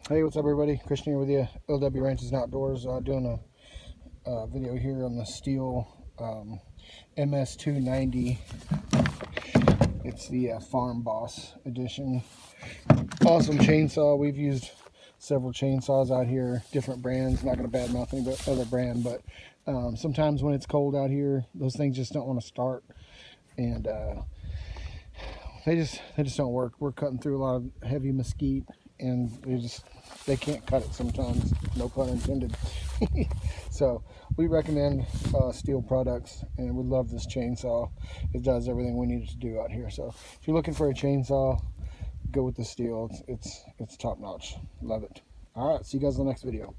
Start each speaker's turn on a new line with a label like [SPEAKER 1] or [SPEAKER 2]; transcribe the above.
[SPEAKER 1] Hey, what's up everybody? Christian here with you, LW Ranches and Outdoors, doing a video here on the Stihl MS290. It's the Farm Boss edition. Awesome chainsaw. We've used several chainsaws out here, different brands. Not going to badmouth any other brand, but sometimes when it's cold out here, those things just don't want to start, and they just don't work. We're cutting through a lot of heavy mesquite, and they can't cut it sometimes, no pun intended. So we recommend Stihl products, and we love this chainsaw. It does everything we need it to do out here. So if you're looking for a chainsaw, go with the Stihl. It's top notch. Love it. All right, see you guys in the next video.